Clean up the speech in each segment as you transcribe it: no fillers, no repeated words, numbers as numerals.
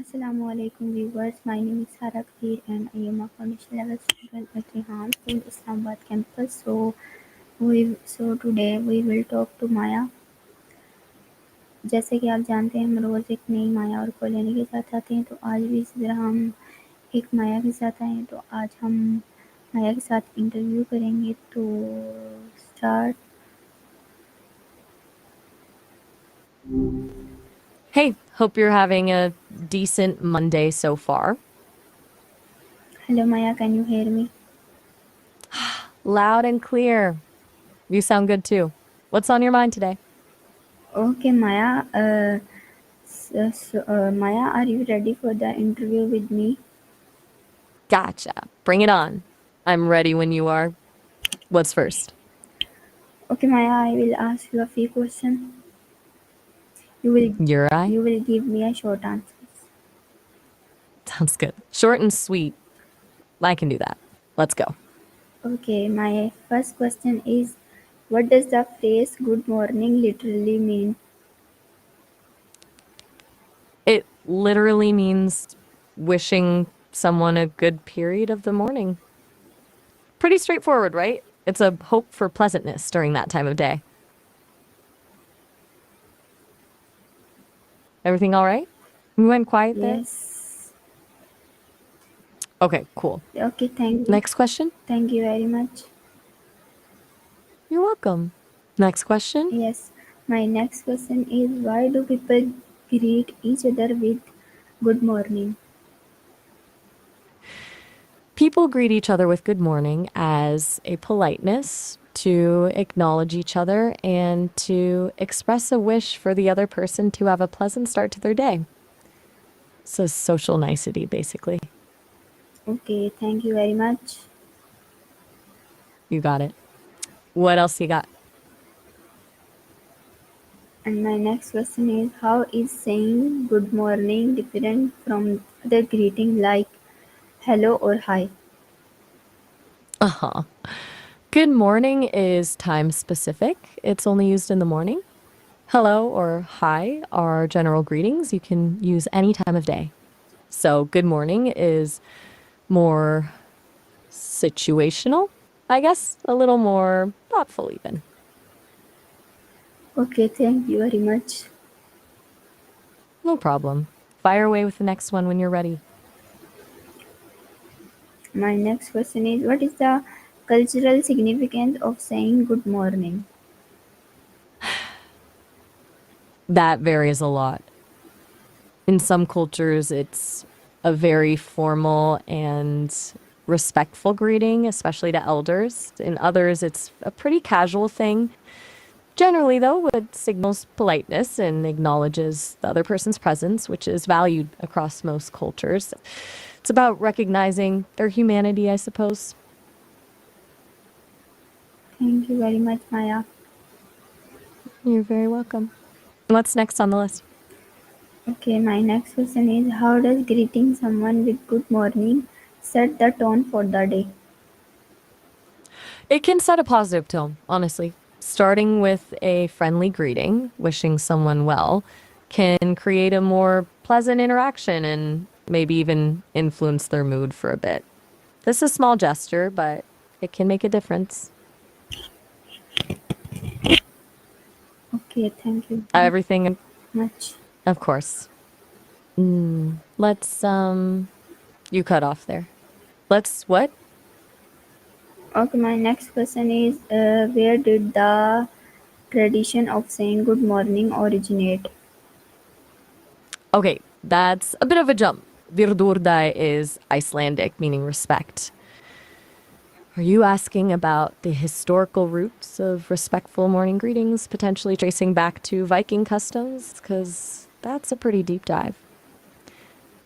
Assalamu alaikum viewers. My name is Sara Khair and I am a foundation level student at Rehan School Islamabad campus. Today we will talk to Maya. जैसे कि आप जानते हैं हम रोज़ एक नई माया और कॉलोनी के साथ आते हैं, तो आज भी इसी तरह हम एक माया के साथ आए हैं। तो आज हम माया के साथ इंटरव्यू करेंगे। तो start. Hey, hope you're having a decent Monday so far. Hello Maya, can you hear me? Loud and clear. You sound good too. What's on your mind today? Okay Maya, Maya, are you ready for the interview with me? Gotcha. Bring it on. I'm ready when you are. What's first? Okay Maya, I will ask you a few questions. You will give me a short answers. Sounds good. Short and sweet. I can do that. Let's go. Okay, my first question is, what does the phrase good morning literally mean? It literally means wishing someone a good period of the morning. Pretty straightforward, right? It's a hope for pleasantness during that time of day. Everything all right? We went quiet there? Yes. Okay, cool. Okay, thank you. Next question? Thank you very much. You're welcome. Next question? Yes, my next question is, why do people greet each other with good morning? People greet each other with good morning as a politeness to acknowledge each other and to express a wish for the other person to have a pleasant start to their day. It's a social nicety, basically. Okay, thank you very much. You got it. What else you got? And my next question is, how is saying good morning different from other greeting like hello or hi? Uh-huh. Good morning is time specific. It's only used in the morning. Hello or hi are general greetings you can use any time of day. So good morning is more situational, I guess, a little more thoughtful even. Okay, thank you very much. No problem. Fire away with the next one when you're ready. My next question is, what is the cultural significance of saying good morning? That varies a lot. In some cultures, it's a very formal and respectful greeting, especially to elders. In others, it's a pretty casual thing. Generally, though, it signals politeness and acknowledges the other person's presence, which is valued across most cultures. It's about recognizing their humanity, I suppose. Thank you very much, Maya. You're very welcome. What's next on the list? Okay, my next question is, how does greeting someone with good morning set the tone for the day? It can set a positive tone, honestly. Starting with a friendly greeting, wishing someone well, can create a more pleasant interaction and maybe even influence their mood for a bit. This is a small gesture, but it can make a difference. Okay, thank you very Everything, much. of course. Let's, you cut off there. Let's, what? Okay, my next question is, where did the tradition of saying good morning originate? Okay, that's a bit of a jump. Virdurdai is Icelandic, meaning respect. Are you asking about the historical roots of respectful morning greetings, potentially tracing back to Viking customs? Because that's a pretty deep dive.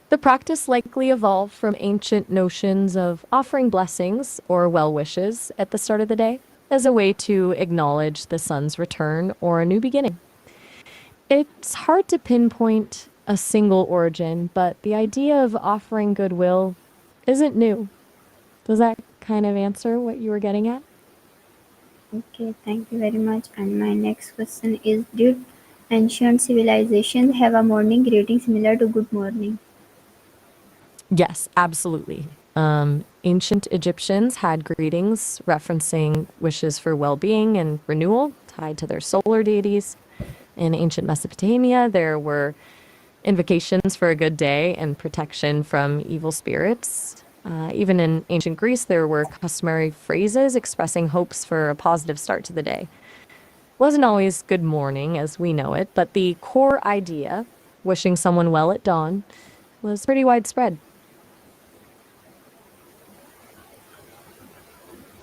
The practice likely evolved from ancient notions of offering blessings or well wishes at the start of the day as a way to acknowledge the sun's return or a new beginning. It's hard to pinpoint a single origin, but the idea of offering goodwill isn't new. Does that kind of answer what you were getting at? Okay, thank you very much. And my next question is, did ancient civilizations have a morning greeting similar to good morning? Yes, absolutely. Ancient Egyptians had greetings referencing wishes for well being and renewal tied to their solar deities. In ancient Mesopotamia, there were invocations for a good day and protection from evil spirits. Even in ancient Greece, there were customary phrases expressing hopes for a positive start to the day. Wasn't always good morning as we know it, but the core idea, wishing someone well at dawn, was pretty widespread.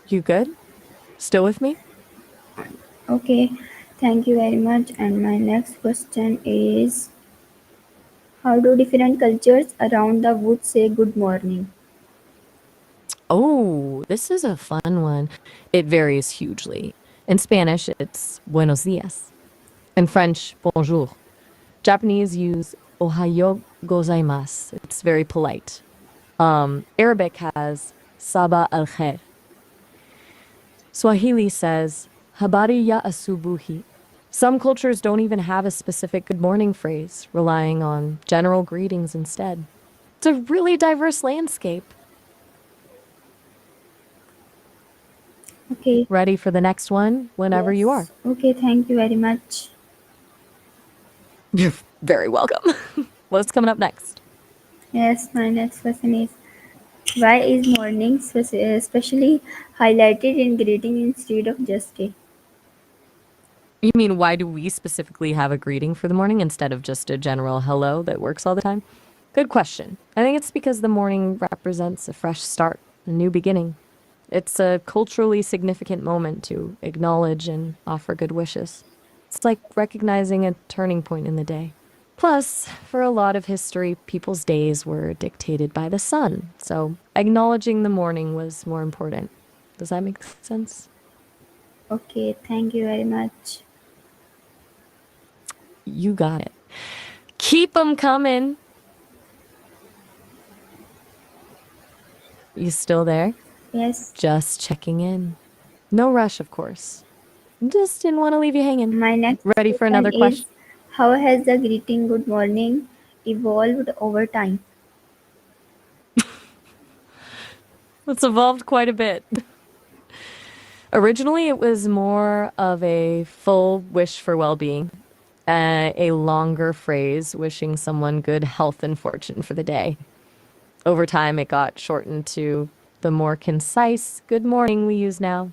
You good? Still with me? Okay, thank you very much. And my next question is, how do different cultures around the world say good morning? Oh, this is a fun one. It varies hugely. In Spanish, it's buenos dias. In French, bonjour. Japanese use ohayo gozaimasu. It's very polite. Arabic has sabah al khair. Swahili says habari ya asubuhi. Some cultures don't even have a specific good morning phrase, relying on general greetings instead. It's a really diverse landscape. Okay, Ready for the next one whenever you are. yes. Okay, thank you very much. You're very welcome. What's coming up next? Yes, my next question is, why is morning especially highlighted in greeting instead of just day? You mean, why do we specifically have a greeting for the morning instead of just a general hello that works all the time? Good question. I think it's because the morning represents a fresh start, a new beginning. It's a culturally significant moment to acknowledge and offer good wishes. It's like recognizing a turning point in the day. Plus, for a lot of history, people's days were dictated by the sun, so acknowledging the morning was more important. Does that make sense? Okay, thank you very much. You got it. Keep them coming. You still there? Yes, Just checking in. No rush, of course. Just didn't want to leave you hanging. my next Ready for question another is, question? how has the greeting good morning evolved over time? It's evolved quite a bit. Originally, it was more of a full wish for well being, a longer phrase wishing someone good health and fortune for the day. Over time, it got shortened to the more concise good morning we use now.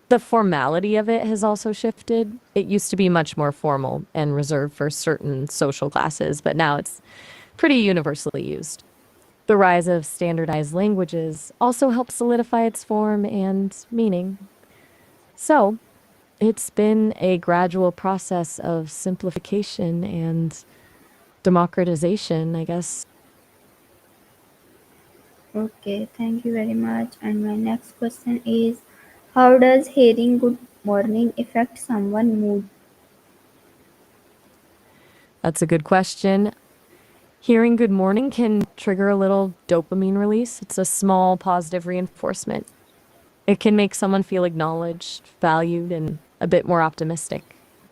The formality of it has also shifted. It used to be much more formal and reserved for certain social classes, but now it's pretty universally used. The rise of standardized languages also helped solidify its form and meaning. So, it's been a gradual process of simplification and democratization, I guess. Okay, thank you very much. And my next question is, how does hearing good morning affect someone's mood? That's a good question. Hearing good morning can trigger a little dopamine release. It's a small positive reinforcement. It can make someone feel acknowledged, valued, and a bit more optimistic.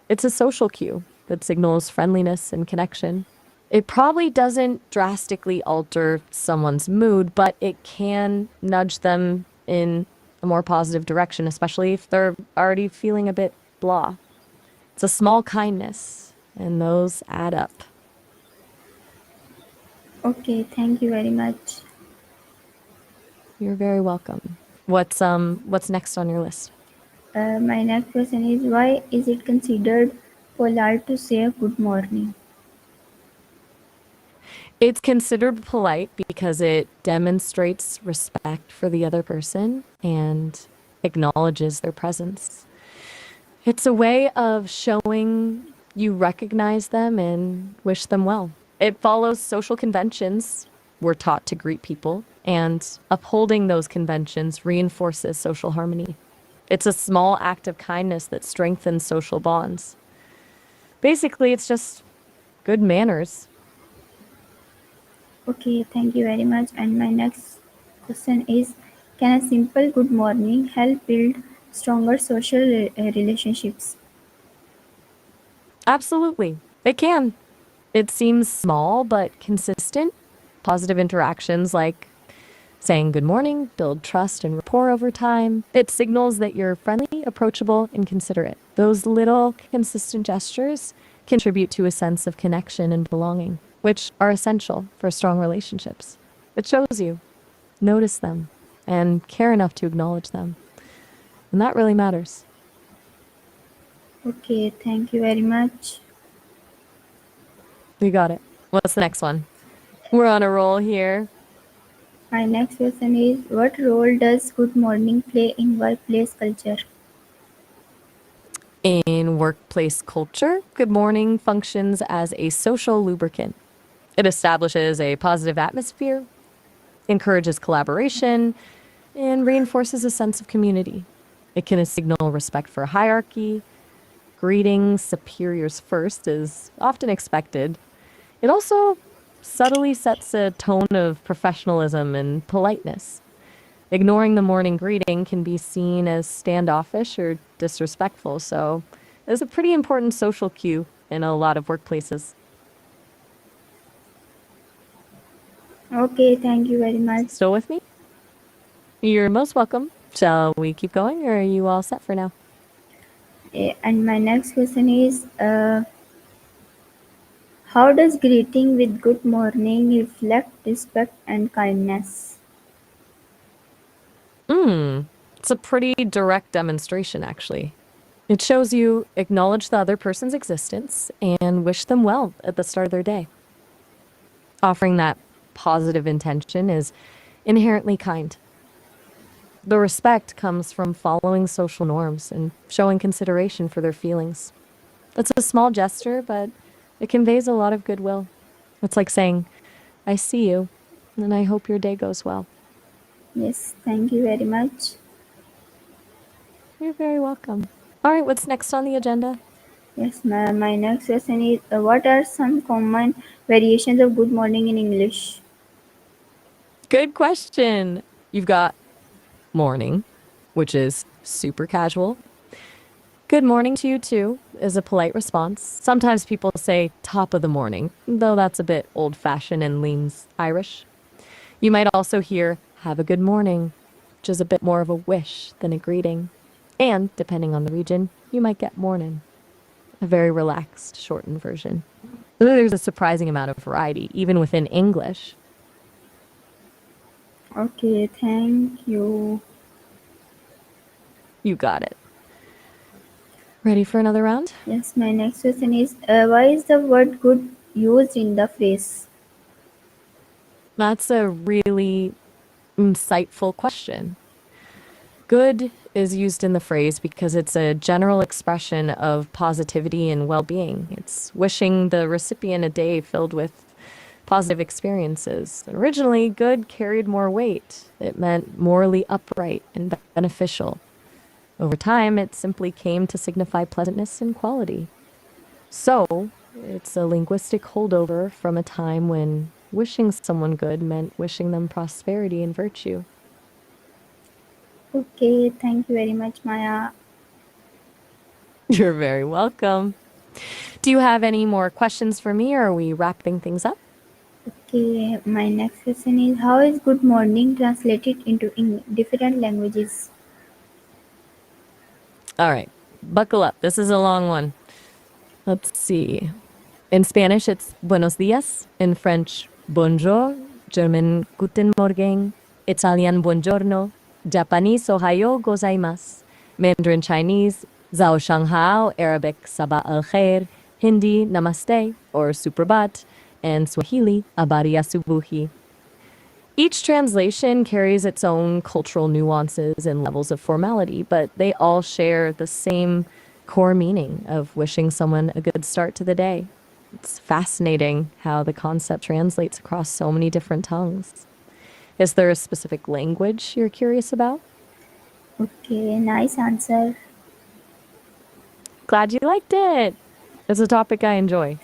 It's a social cue that signals friendliness and connection. It probably doesn't drastically alter someone's mood, but it can nudge them in a more positive direction, especially if they're already feeling a bit blah. It's a small kindness, and those add up. Okay, thank you very much. You're very welcome. What's next on your list? My next question is, why is it considered polite to say good morning? It's considered polite because it demonstrates respect for the other person and acknowledges their presence. It's a way of showing you recognize them and wish them well. It follows social conventions. We're taught to greet people, and upholding those conventions reinforces social harmony. It's a small act of kindness that strengthens social bonds. Basically, it's just good manners. Okay, thank you very much. And my next question is, can a simple good morning help build stronger social relationships? Absolutely. It can. It seems small but consistent. Positive interactions like saying good morning build trust and rapport over time. It signals that you're friendly, approachable, and considerate. Those little consistent gestures contribute to a sense of connection and belonging, which are essential for strong relationships. It shows you, notice them, and care enough to acknowledge them. And that really matters. Okay, thank you very much. You got it. What's the next one? We're on a roll here. My next question is, what role does good morning play in workplace culture? In workplace culture, good morning functions as a social lubricant. It establishes a positive atmosphere, encourages collaboration, and reinforces a sense of community. It can signal respect for hierarchy. Greeting superiors first is often expected. It also subtly sets a tone of professionalism and politeness. Ignoring the morning greeting can be seen as standoffish or disrespectful, so it's a pretty important social cue in a lot of workplaces. Okay, thank you very much. Still with me? You're most welcome. Shall we keep going, or are you all set for now? And my next question is, how does greeting with good morning reflect respect and kindness? It's a pretty direct demonstration, actually. It shows you acknowledge the other person's existence and wish them well at the start of their day. Offering that positive intention is inherently kind. The respect comes from following social norms and showing consideration for their feelings. It's a small gesture, but it conveys a lot of goodwill. It's like saying, I see you, and I hope your day goes well. Yes, thank you very much. You're very welcome. All right, what's next on the agenda? Yes, my next question is, what are some common variations of good morning in English? Good question. You've got morning, which is super casual. Good morning to you too is a polite response. Sometimes people say top of the morning, though that's a bit old fashioned and leans Irish. You might also hear have a good morning, which is a bit more of a wish than a greeting. And depending on the region, you might get morning, a very relaxed, shortened version. There's a surprising amount of variety, even within English. Okay, thank you. You got it. Ready for another round? Yes, my next question is, why is the word good used in the phrase? That's a really insightful question. Good is used in the phrase because it's a general expression of positivity and well being. It's wishing the recipient a day filled with positive experiences. Originally, good carried more weight, it meant morally upright and beneficial. Over time, it simply came to signify pleasantness and quality. So, it's a linguistic holdover from a time when wishing someone good meant wishing them prosperity and virtue. Okay, thank you very much, Maya. You're very welcome. Do you have any more questions for me, or are we wrapping things up? Okay, my next question is, how is good morning translated into different languages? All right, buckle up. This is a long one. Let's see. In Spanish, it's buenos dias. In French, bonjour. German, guten Morgen. Italian, buongiorno. Japanese, ohayo gozaimasu. Mandarin Chinese, zhao shanghao. Arabic, sabah al khair. Hindi, namaste or suprabhat. And Swahili, habari ya subuhi. Each translation carries its own cultural nuances and levels of formality, but they all share the same core meaning of wishing someone a good start to the day. It's fascinating how the concept translates across so many different tongues. Is there a specific language you're curious about? Okay, nice answer. Glad you liked it. It's a topic I enjoy.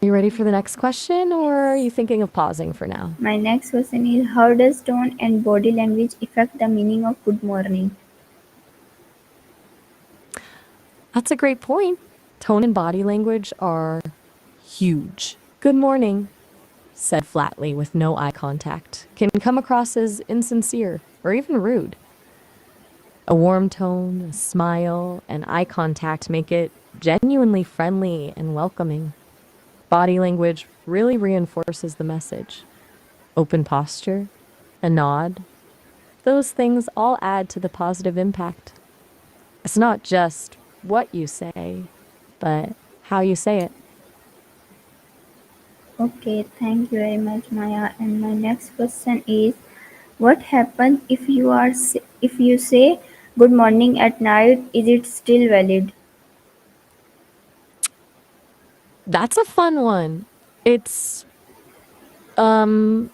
You ready for the next question, or are you thinking of pausing for now? My next question is, how does tone and body language affect the meaning of good morning? That's a great point. Tone and body language are huge. Good morning said flatly with no eye contact, can come across as insincere or even rude. A warm tone, a smile, and eye contact make it genuinely friendly and welcoming. Body language really reinforces the message. Open posture, a nod, those things all add to the positive impact. It's not just what you say, but how you say it. Okay, thank you very much, Maya. And my next question is, what happens if you say good morning at night? Is it still valid? That's a fun one. It's um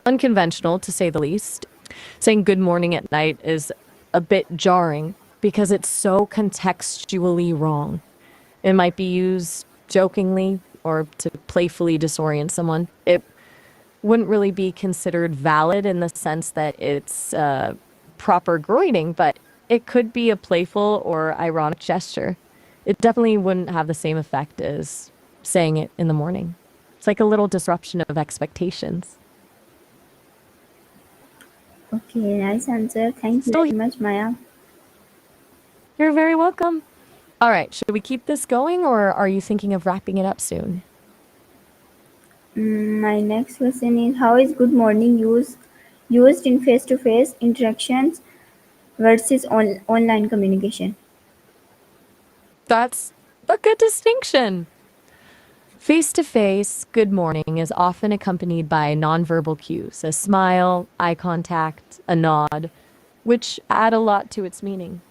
unconventional to say the least. Saying good morning at night is a bit jarring because it's so contextually wrong. It might be used jokingly or to playfully disorient someone. It wouldn't really be considered valid in the sense that it's proper greeting, but it could be a playful or ironic gesture. It definitely wouldn't have the same effect as saying it in the morning. It's like a little disruption of expectations. Okay, nice answer. Thank you Still, very much, Maya. you're very welcome. All right, should we keep this going or are you thinking of wrapping it up soon? My next question is, how is good morning used in face-to-face interactions versus online communication? That's a good distinction. Face to face, good morning is often accompanied by nonverbal cues, a smile, eye contact, a nod, which add a lot to its meaning.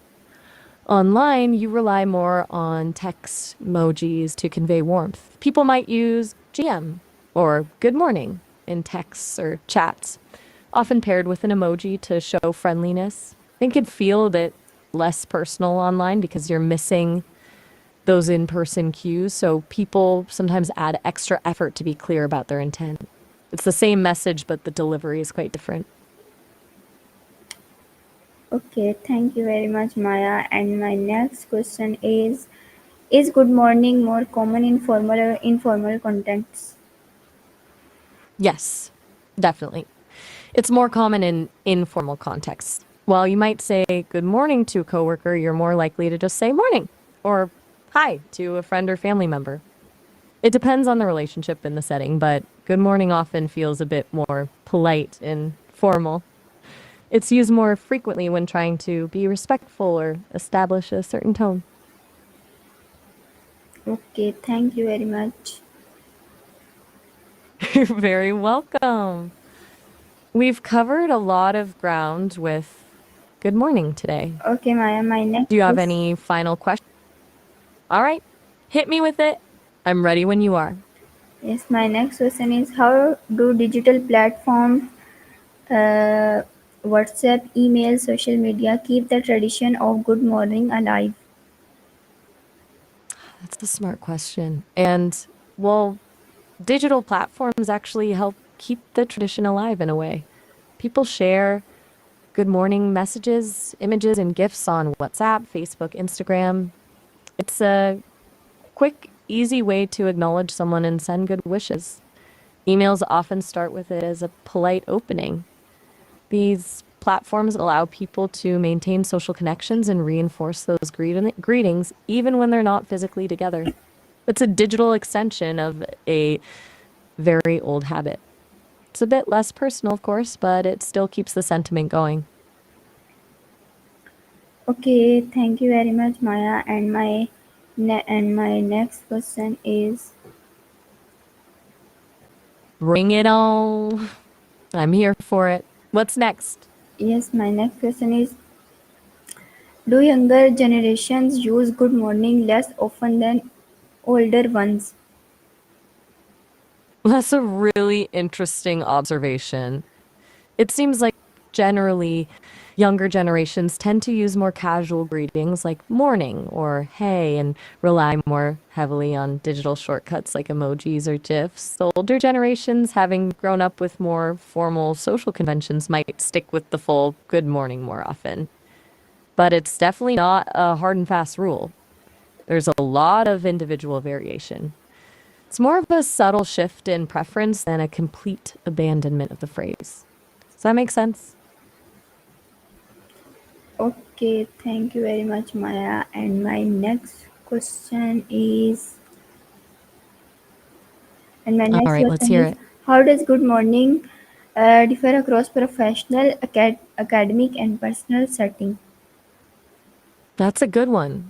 Online, you rely more on text emojis to convey warmth. People might use GM or good morning in texts or chats, often paired with an emoji to show friendliness. It can feel a bit less personal online because you're missing those in person cues. So people sometimes add extra effort to be clear about their intent. It's the same message, but the delivery is quite different. Okay, thank you very much, Maya. And my next question is good morning more common in formal or informal contexts? Yes, definitely. It's more common in informal contexts. While you might say good morning to a coworker, you're more likely to just say morning or hi to a friend or family member. It depends on the relationship and the setting, but good morning often feels a bit more polite and formal. It's used more frequently when trying to be respectful or establish a certain tone. Okay, thank you very much. You're very welcome. We've covered a lot of ground with good morning today. Okay, Maya, my next Do you have question. any final questions? All right, hit me with it. I'm ready when you are. Yes, my next question is, how do digital platforms, uh, WhatsApp, email, social media, keep the tradition of good morning alive? That's a smart question. And well, digital platforms actually help keep the tradition alive in a way. People share good morning messages, images, and GIFs on WhatsApp, Facebook, Instagram. It's a quick, easy way to acknowledge someone and send good wishes. Emails often start with it as a polite opening. These platforms allow people to maintain social connections and reinforce those greetings even when they're not physically together. It's a digital extension of a very old habit. It's a bit less personal, of course, but it still keeps the sentiment going. Okay, thank you very much, Maya. And my next question is, Bring it on. I'm here for it. What's next? yes, my next question is, do younger generations use good morning less often than older ones? That's a really interesting observation. It seems like generally younger generations tend to use more casual greetings like morning or hey and rely more heavily on digital shortcuts like emojis or GIFs. The older generations, having grown up with more formal social conventions, might stick with the full good morning more often. But it's definitely not a hard and fast rule. There's a lot of individual variation. It's more of a subtle shift in preference than a complete abandonment of the phrase. Does that make sense? Okay, thank you very much, Maya. And my next question is, and my All next right, let's question hear is, it. how does good morning differ across professional, academic, and personal setting? That's a good one.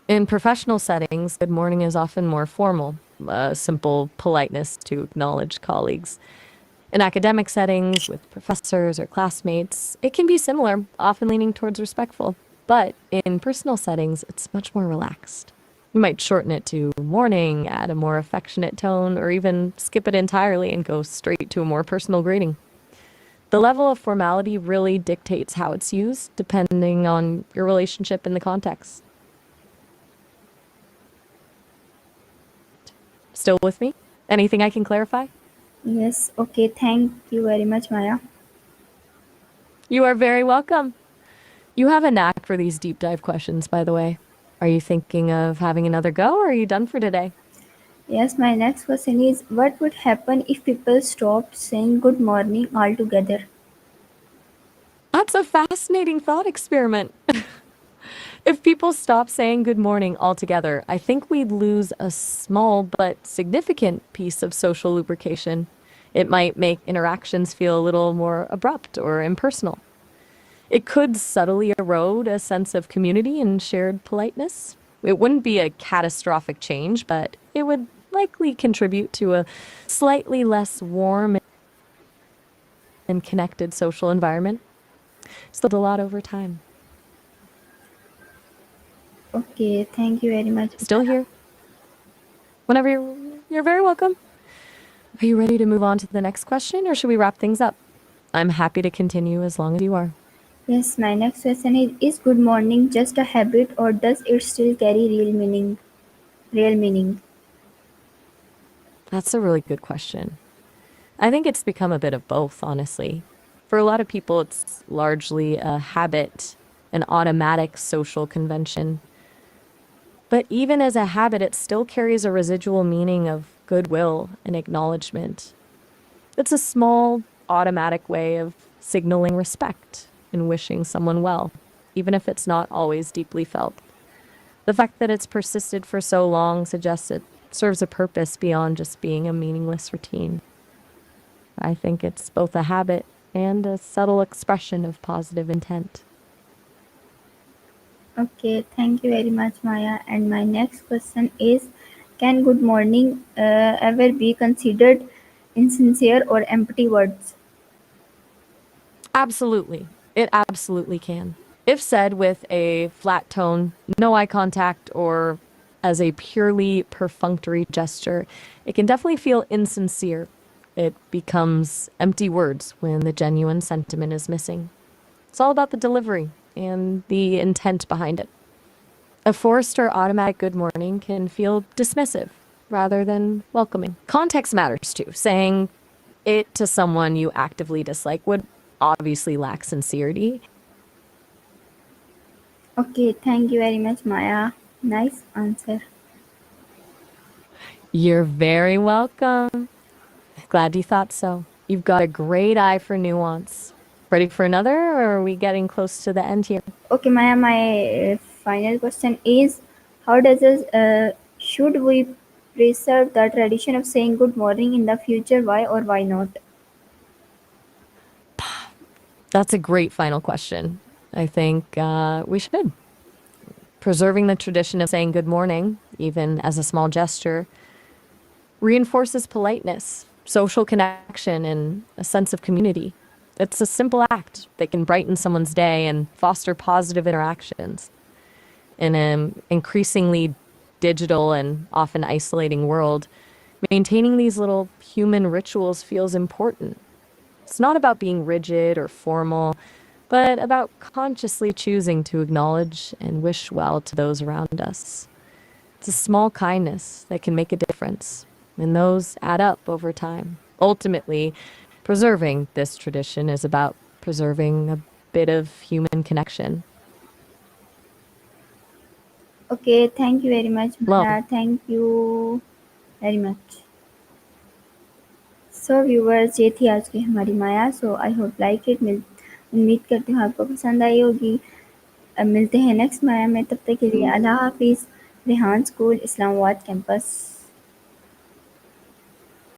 In professional settings, good morning is often more formal, simple politeness to acknowledge colleagues. In academic settings, with professors or classmates, it can be similar, often leaning towards respectful. But in personal settings, it's much more relaxed. You might shorten it to morning, add a more affectionate tone, or even skip it entirely and go straight to a more personal greeting. The level of formality really dictates how it's used, depending on your relationship and the context. Still with me? Anything I can clarify? Yes, okay, thank you very much, Maya. You are very welcome. You have a knack for these deep dive questions, by the way. Are you thinking of having another go or are you done for today? Yes, my next question is, what would happen if people stopped saying good morning altogether? That's a fascinating thought experiment. If people stop saying good morning altogether, I think we'd lose a small but significant piece of social lubrication. It might make interactions feel a little more abrupt or impersonal. It could subtly erode a sense of community and shared politeness. It wouldn't be a catastrophic change, but it would likely contribute to a slightly less warm and connected social environment. Still a lot over time. Okay, thank you very much, Still Maya. here. Whenever you're very welcome. Are you ready to move on to the next question or should we wrap things up? I'm happy to continue as long as you are. Yes, my next question is good morning just a habit or does it still carry real meaning? Real meaning. That's a really good question. I think it's become a bit of both, honestly. For a lot of people, it's largely a habit, an automatic social convention. But even as a habit, it still carries a residual meaning of goodwill and acknowledgement. It's a small, automatic way of signaling respect and wishing someone well, even if it's not always deeply felt. The fact that it's persisted for so long suggests it serves a purpose beyond just being a meaningless routine. I think it's both a habit and a subtle expression of positive intent. Okay, thank you very much, Maya. And my next question is, can good morning ever be considered insincere or empty words? Absolutely. It absolutely can. If said with a flat tone, no eye contact, or as a purely perfunctory gesture, it can definitely feel insincere. It becomes empty words when the genuine sentiment is missing. It's all about the delivery and the intent behind it. A forced or automatic good morning can feel dismissive rather than welcoming. Context matters too. Saying it to someone you actively dislike would obviously lack sincerity. Okay, thank you very much, Maya. Nice answer. You're very welcome. Glad you thought so. You've got a great eye for nuance. Ready for another, or are we getting close to the end here? Okay, Maya, my final question is, how does us, should we preserve the tradition of saying good morning in the future? Why or why not? That's a great final question. I think we should. Preserving the tradition of saying good morning, even as a small gesture, reinforces politeness, social connection, and a sense of community. It's a simple act that can brighten someone's day and foster positive interactions. In an increasingly digital and often isolating world, maintaining these little human rituals feels important. It's not about being rigid or formal, but about consciously choosing to acknowledge and wish well to those around us. It's a small kindness that can make a difference, and those add up over time. Ultimately, preserving this tradition is about preserving a bit of human connection. Okay, thank you very much, Love. Maya. Thank you very much. So viewers, ये थी आज की हमारी माया। सो I hope like it. उम्मीद करती हूँ आपको पसंद आई होगी। अब मिलते हैं नेक्स्ट माया में, तब तक के लिए अल्लाह हाफिज़। Rehan school Islamabad campus.